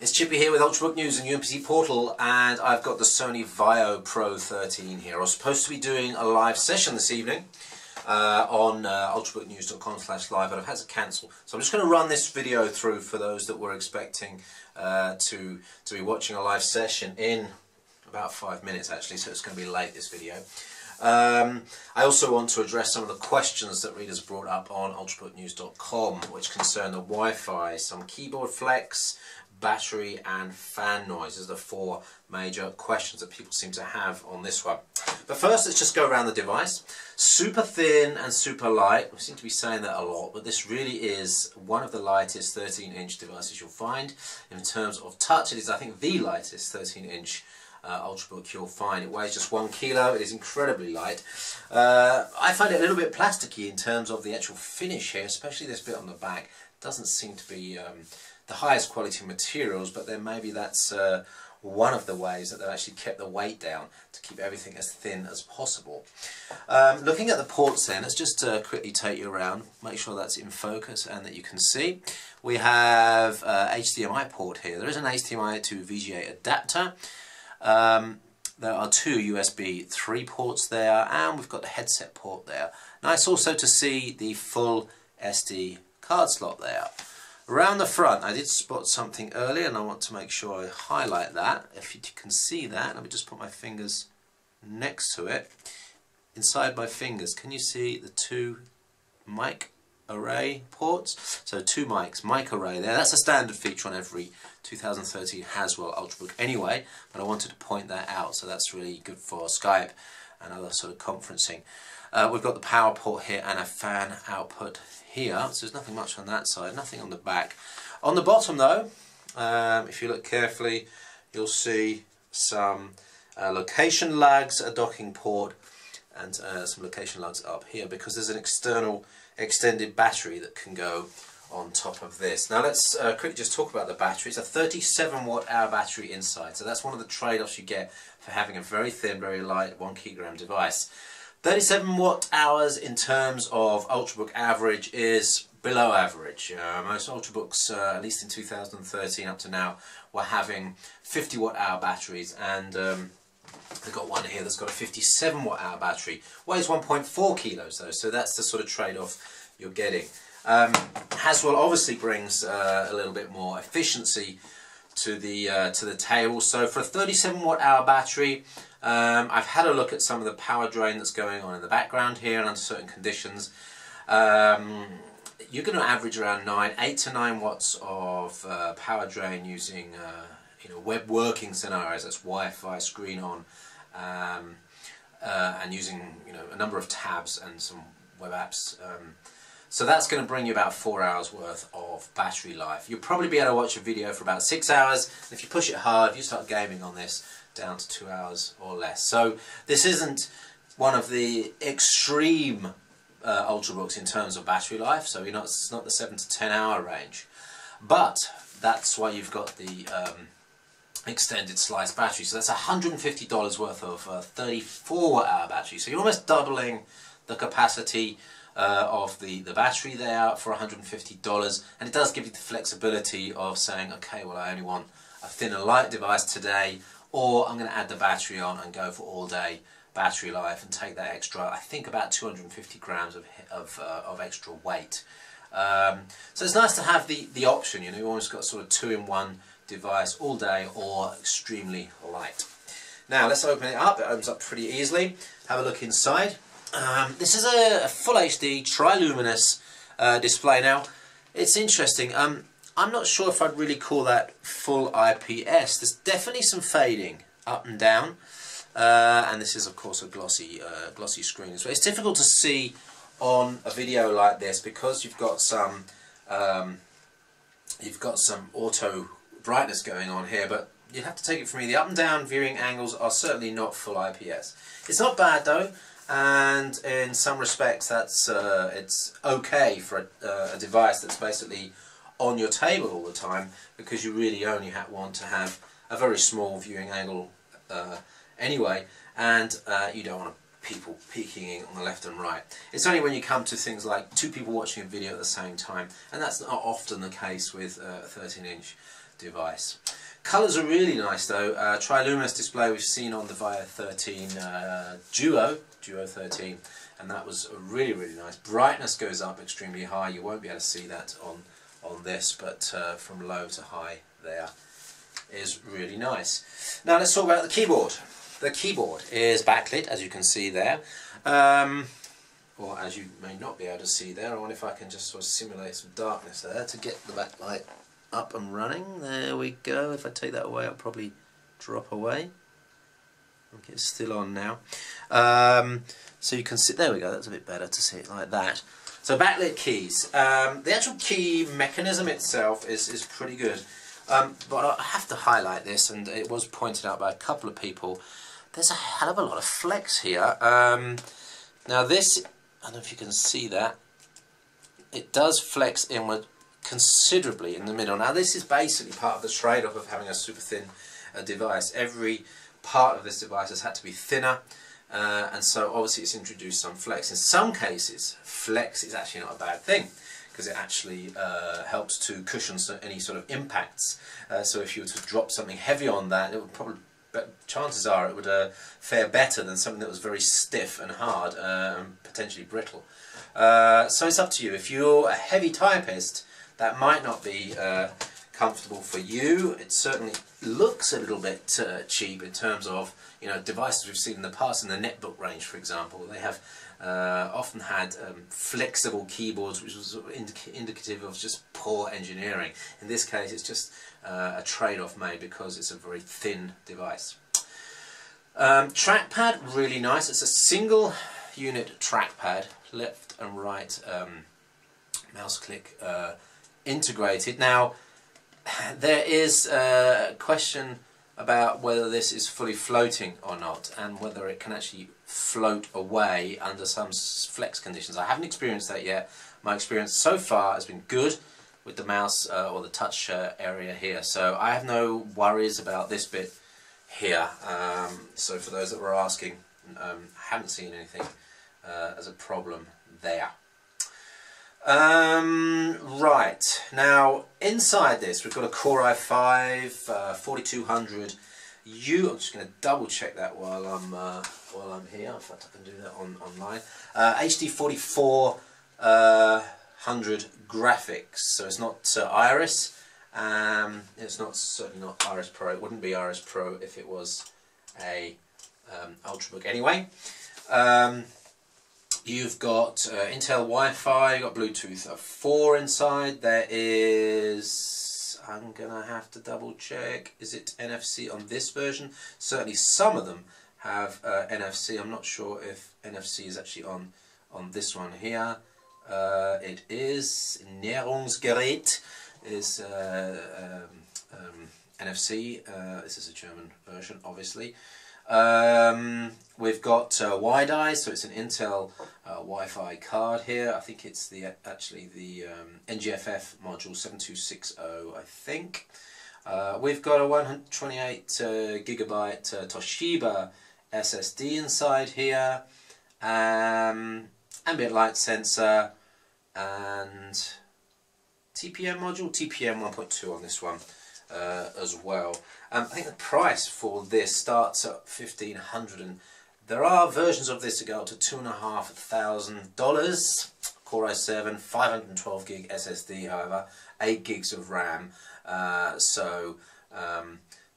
It's Chippy here with Ultrabook News and UMPC Portal, and I've got the Sony Vaio Pro 13 here. I was supposed to be doing a live session this evening on ultrabooknews.com/live, but I've had to cancel. So I'm just going to run this video through for those that were expecting to be watching a live session in about 5 minutes actually, so it's going to be late, this video. I also want to address some of the questions that readers brought up on ultrabooknews.com, which concern the Wi-Fi, some keyboard flex, battery and fan noise. These are the 4 major questions that people seem to have on this one. But first, let's just go around the device. Super thin and super light. We seem to be saying that a lot, but this really is one of the lightest 13-inch devices you'll find. In terms of touch, it is, I think, the lightest 13-inch Ultrabook you'll find. It weighs just 1 kilo. It is incredibly light. I find it a little bit plasticky in terms of the actual finish here, especially this bit on the back. Doesn't seem to be the highest quality materials, but then maybe that's one of the ways that they've actually kept the weight down to keep everything as thin as possible. Looking at the ports then, let's just quickly take you around, make sure that's in focus and that you can see. We have HDMI port here. There is an HDMI to VGA adapter. There are 2 USB 3 ports there, and we've got the headset port there. Nice also to see the full SD card slot there. Around the front, I did spot something earlier, and I want to make sure I highlight that. If you can see that, let me just put my fingers next to it. Inside my fingers, can you see the 2 mic array ports? So 2 mics, mic array there. That's a standard feature on every 2013 Haswell Ultrabook anyway, but I wanted to point that out, so that's really good for Skype and other sort of conferencing. We've got the power port here and a fan output here, so there's nothing much on that side, nothing on the back. On the bottom though, if you look carefully, you'll see some location lugs, a docking port, and some location lugs up here, because there's an external extended battery that can go on top of this. Now let's quickly just talk about the battery. It's a 37 watt-hour battery inside, so that's one of the trade-offs you get for having a very thin, very light 1 kilogram device. 37 watt-hours in terms of Ultrabook average is below average. Most Ultrabooks, at least in 2013 up to now, were having 50 watt-hour batteries, and they've got one here that's got a 57 watt-hour battery. Weighs 1.4 kilos though, so that's the sort of trade-off you're getting. Haswell obviously brings a little bit more efficiency to the table. So for a 37 watt-hour battery, I've had a look at some of the power drain that's going on in the background here, and under certain conditions, you're going to average around 8 to 9 watts of power drain using web working scenarios. That's Wi-Fi, screen on, and using a number of tabs and some web apps. So that's going to bring you about 4 hours worth of battery life. You'll probably be able to watch a video for about 6 hours. And if you push it hard, if you start gaming on this, down to 2 hours or less. So this isn't one of the extreme Ultrabooks in terms of battery life. So it's not the 7 to 10 hour range. But that's why you've got the extended slice battery. So that's $150 worth of 34 watt-hour battery. So you're almost doubling the capacity of the battery there for $150, and it does give you the flexibility of saying, okay, well, I only want a thin and light device today, or I'm going to add the battery on and go for all day battery life and take that extra, I think about 250 grams of extra weight. So it's nice to have the option, you've almost got sort of 2-in-1 device all day, or extremely light. Now let's open it up. It opens up pretty easily. Have a look inside. This is a full HD triluminous display. Now it's interesting, I'm not sure if I'd really call that full IPS. There's definitely some fading up and down, and this is of course a glossy screen. So it's difficult to see on a video like this because you've got some auto brightness going on here, but you have to take it from me. The up and down viewing angles are certainly not full IPS. It's not bad though, and in some respects that's it's okay for a device that's basically on your table all the time, because you really only want to have a very small viewing angle anyway, and you don't want people peeking on the left and right. It's only when you come to things like 2 people watching a video at the same time, and that's not often the case with a 13-inch device. Colours are really nice though. Triluminous display we've seen on the Vaio 13 Duo 13, and that was really, really nice. Brightness goes up extremely high. You won't be able to see that on this, but from low to high there is really nice. Now let's talk about the keyboard. The keyboard is backlit, as you can see there. Or as you may not be able to see there. I wonder if I can just sort of simulate some darkness there to get the backlight up and running. There we go. If I take that away, it'll probably drop away. Okay, it's still on now. So you can see, there we go, that's a bit better to see it like that. So backlit keys. The actual key mechanism itself is pretty good. But I have to highlight this, and it was pointed out by a couple of people. There's a hell of a lot of flex here. Now this, I don't know if you can see that, it does flex inward considerably in the middle. Now this is basically part of the trade-off of having a super thin device. Every part of this device has had to be thinner, and so obviously it's introduced some flex. In some cases, flex is actually not a bad thing, because it actually helps to cushion any sort of impacts. So if you were to drop something heavy on that, it would probably, chances are it would fare better than something that was very stiff and hard and potentially brittle. So it's up to you. If you're a heavy typist, that might not be comfortable for you. It certainly looks a little bit cheap in terms of, you know, devices we've seen in the past in the netbook range, for example. They have often had flexible keyboards, which was sort of indicative of just poor engineering. In this case, it's just a trade-off made because it's a very thin device. Trackpad, really nice. It's a single unit trackpad, left and right mouse click integrated. Now there is a question about whether this is fully floating or not, and whether it can actually float away under some flex conditions. I haven't experienced that yet. My experience so far has been good with the mouse or the touch area here, so I have no worries about this bit here. So for those that were asking, I haven't seen anything as a problem there. Right, now inside this we've got a Core i5 4200U. I'm just going to double check that while I'm here. In fact, I can do that online. HD 4400 graphics, so it's not Iris. It's certainly not Iris Pro. It wouldn't be Iris Pro if it was a Ultrabook anyway. You've got Intel Wi-Fi, you've got Bluetooth 4 inside. There is, I'm going to have to double check, is it NFC on this version? Certainly some of them have NFC. I'm not sure if NFC is actually on this one here. It is, Näherungsgerät is NFC. This is a German version, obviously. We've got WiDi, so it's an Intel Wi-Fi card here. I think it's actually the NGFF module 7260, I think. We've got a 128 gigabyte Toshiba SSD inside here, ambient light sensor, and TPM module, TPM 1.2 on this one as well. I think the price for this starts at $1,500, and there are versions of this that go up to $2,500. Core i7, 512 gig SSD, however, 8 gigs of RAM. So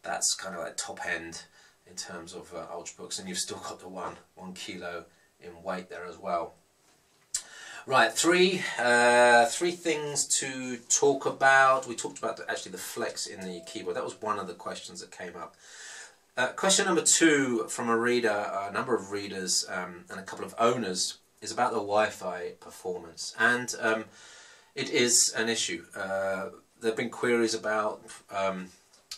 that's kind of like top end in terms of Ultrabooks, and you've still got the 1 kilo in weight there as well. Right, three things to talk about. We talked about actually the flex in the keyboard. That was one of the questions that came up. Question number 2 from a reader, a number of readers and a couple of owners, is about the Wi-Fi performance, and it is an issue. There have been queries about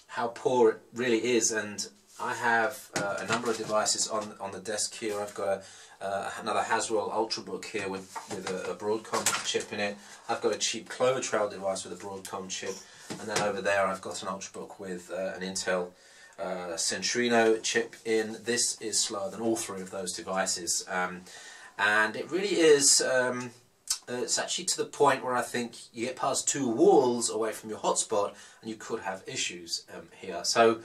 how poor it really is, and I have a number of devices on the desk here. I've got another Haswell Ultrabook here with a Broadcom chip in it. I've got a cheap Clover Trail device with a Broadcom chip, and then over there I've got an Ultrabook with an Intel Centrino chip in. This is slower than all 3 of those devices, and it really is it's actually to the point where I think you get past 2 walls away from your hotspot and you could have issues here. So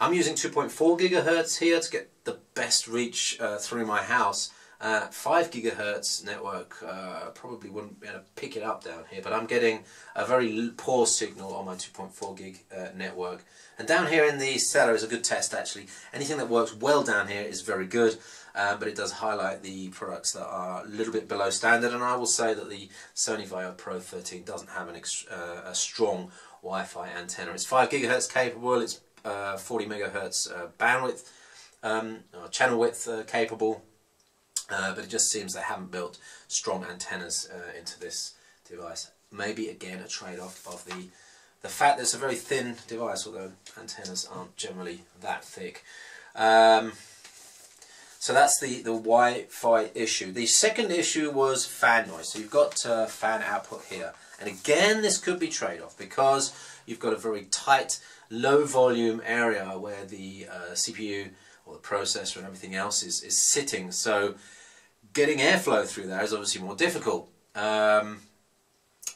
I'm using 2.4 gigahertz here to get the best reach through my house. 5 gigahertz network probably wouldn't be able to pick it up down here, but I'm getting a very poor signal on my 2.4 gig network. And down here in the cellar is a good test actually. Anything that works well down here is very good, but it does highlight the products that are a little bit below standard, and I will say that the Sony Vaio Pro 13 doesn't have a strong Wi-Fi antenna. It's 5 gigahertz capable, it's 40 megahertz bandwidth, channel width capable. But it just seems they haven't built strong antennas into this device. Maybe again a trade-off of the fact that it's a very thin device, although antennas aren't generally that thick. So that's the Wi-Fi issue. The second issue was fan noise. So you've got fan output here, and again this could be trade-off because you've got a very tight, low volume area where the CPU or the processor and everything else is sitting. So getting airflow through there is obviously more difficult.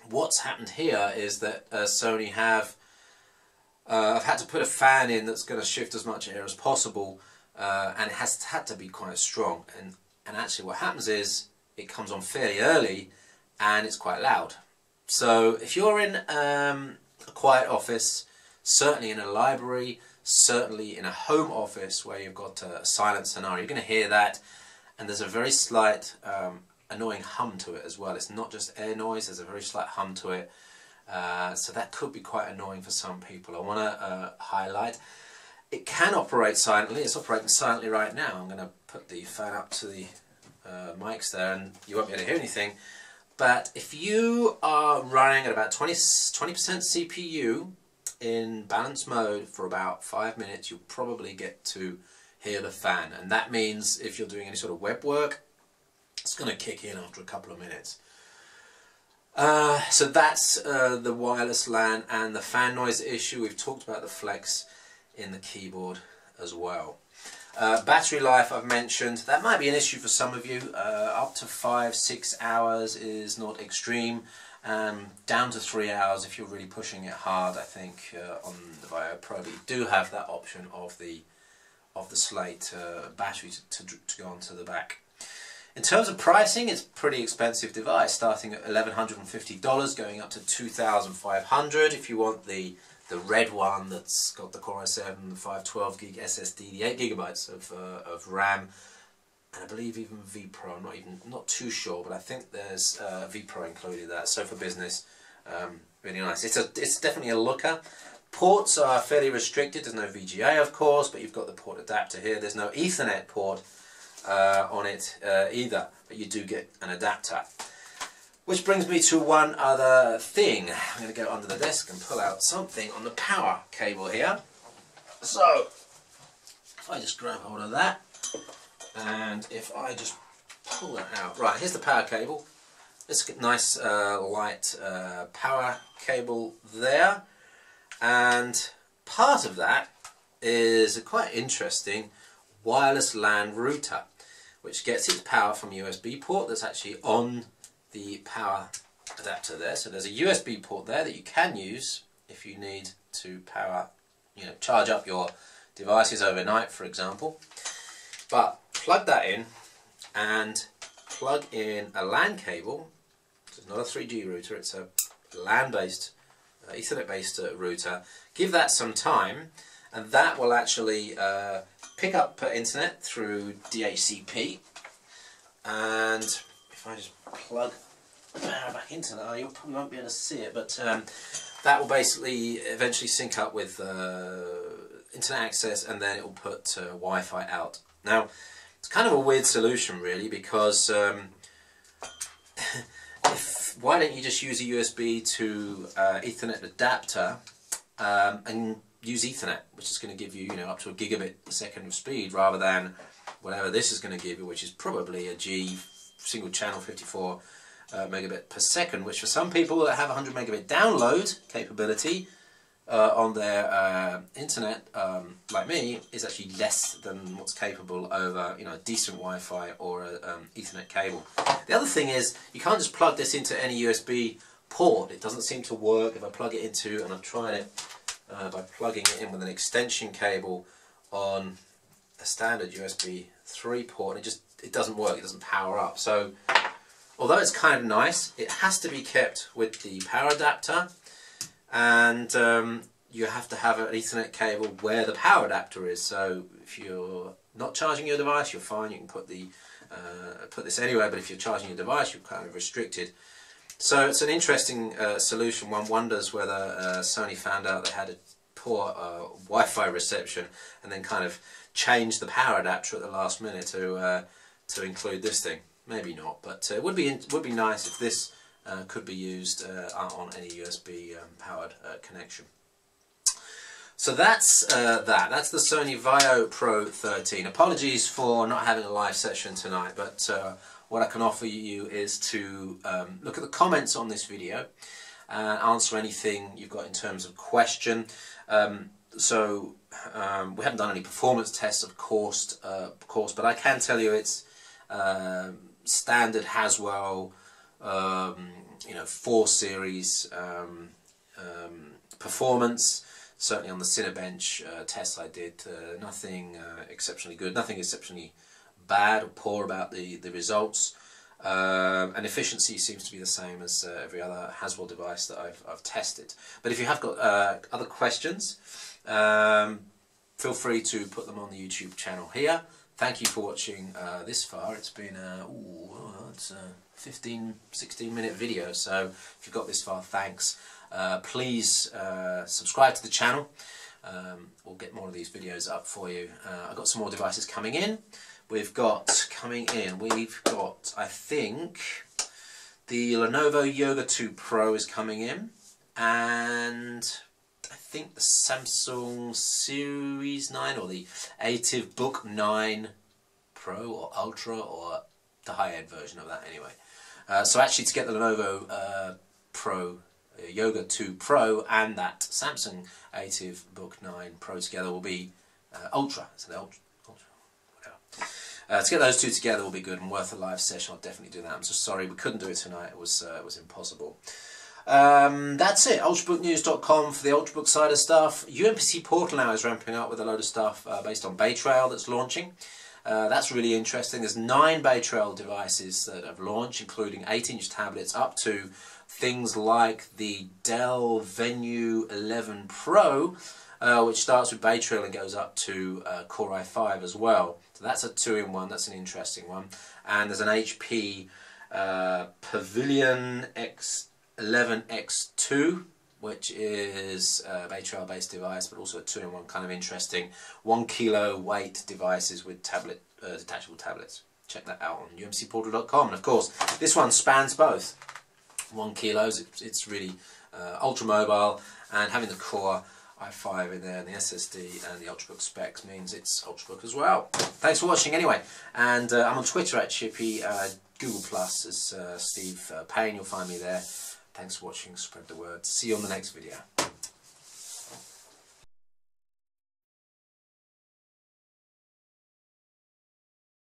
What's happened here is that Sony have I've had to put a fan in that's going to shift as much air as possible, and it has had to be quite strong. And actually what happens is it comes on fairly early and it's quite loud. So if you're in a quiet office, certainly in a library, certainly in a home office where you've got a silent scenario, you're going to hear that. And there's a very slight annoying hum to it as well. It's not just air noise, there's a very slight hum to it. So that could be quite annoying for some people. I want to highlight, it can operate silently. It's operating silently right now. I'm going to put the fan up to the mics there and you won't be able to hear anything. But if you are running at about 20% CPU in balance mode for about 5 minutes, you'll probably get to hear the fan, and that means if you're doing any sort of web work, it's going to kick in after a couple of minutes. So that's the wireless LAN and the fan noise issue. We've talked about the flex in the keyboard as well. Battery life I've mentioned. That might be an issue for some of you. Up to 5-6 hours is not extreme. Down to 3 hours if you're really pushing it hard. I think on the Vaio Pro you do have that option of the slate battery to go onto the back. In terms of pricing, it's a pretty expensive device, starting at $1,150, going up to $2,500 if you want the red one that's got the Core i7, the 512 gig SSD, the 8 gigabytes of RAM, and I believe even vPro. I'm not too sure, but I think there's vPro included that. So for business, really nice. It's definitely a looker. Ports are fairly restricted. There's no VGA, of course, but you've got the port adapter here. There's no Ethernet port on it either, but you do get an adapter. Which brings me to one other thing. I'm going to go under the desk and pull out something on the power cable here. So, if I just grab hold of that, and if I just pull that out. Right, here's the power cable. It's a nice light power cable there. And part of that is a quite interesting wireless LAN router, which gets its power from a USB port that's actually on the power adapter there. So there's a USB port there that you can use if you need to power, charge up your devices overnight, for example. But plug that in and plug in a LAN cable. It's not a 3G router, it's a LAN-based, Ethernet-based router. Give that some time, and that will actually pick up internet through DHCP. And if I just plug back into that, you probably won't be able to see it, but that will basically eventually sync up with internet access, and then it will put Wi-Fi out. Now, it's kind of a weird solution, really, because why don't you just use a USB to Ethernet adapter and use Ethernet, which is going to give you, up to a gigabit a second of speed, rather than whatever this is going to give you, which is probably a single channel 54 megabit per second, which for some people that have 100 megabit download capability on their internet, like me, is actually less than what's capable over, you know, decent Wi-Fi or Ethernet cable. The other thing is, you can't just plug this into any USB port. It doesn't seem to work if I plug it into, and I've tried it by plugging it in with an extension cable on a standard USB 3 port, and it doesn't work. It doesn't power up. So although it's kind of nice, it has to be kept with the power adapter, and you have to have an Ethernet cable where the power adapter is. So if you're not charging your device, you're fine. You can put this anywhere, but if you're charging your device, you're kind of restricted. So it's an interesting solution. One wonders whether Sony found out they had a poor Wi-Fi reception and then kind of changed the power adapter at the last minute to include this thing. Maybe not, but it would be nice if this could be used on any USB powered connection. So that's that's the Sony Vaio Pro 13. Apologies for not having a live session tonight, but what I can offer you is to look at the comments on this video and answer anything you've got in terms of question. We haven't done any performance tests, of course, but I can tell you it's standard Haswell, you know, 4 series performance. Certainly on the Cinebench tests I did, nothing exceptionally good, nothing exceptionally bad or poor about the results, and efficiency seems to be the same as every other Haswell device that I've tested. But if you have got other questions, feel free to put them on the YouTube channel here. Thank you for watching this far. It's been it's a 15-16 minute video, so if you've got this far, thanks. Please subscribe to the channel. We'll get more of these videos up for you. I've got some more devices coming in. We've got, I think, the Lenovo Yoga 2 Pro is coming in, and I think the Samsung Series 9 or the ATIV Book 9 Pro or Ultra, or the high-end version of that anyway. So actually, to get the Lenovo Yoga 2 Pro and that Samsung ATIV Book 9 Pro together will be Ultra. So the Ultra, whatever. To get those two together will be good and worth a live session. I'll definitely do that. I'm so sorry we couldn't do it tonight. It was impossible. That's it. ultrabooknews.com for the Ultrabook side of stuff. UMPC Portal now is ramping up with a load of stuff based on Bay Trail that's launching. That's really interesting. There's 9 Bay Trail devices that have launched, including 8-inch tablets up to things like the Dell Venue 11 Pro, which starts with Bay Trail and goes up to Core i5 as well. So that's a 2-in-1. That's an interesting one. And there's an HP Pavilion X11X2, which is a Bay Trail based device, but also a 2-in-1, kind of interesting 1 kilo weight devices with detachable tablets. Check that out on umcportal.com. And of course, this one spans both. 1 kilos. It's really ultra mobile, and having the Core i5 in there and the SSD and the Ultrabook specs means it's Ultrabook as well. Thanks for watching anyway, and I'm on Twitter at Chippy, Google Plus is Steve Payne. You'll find me there. Thanks for watching. Spread the word. See you on the next video.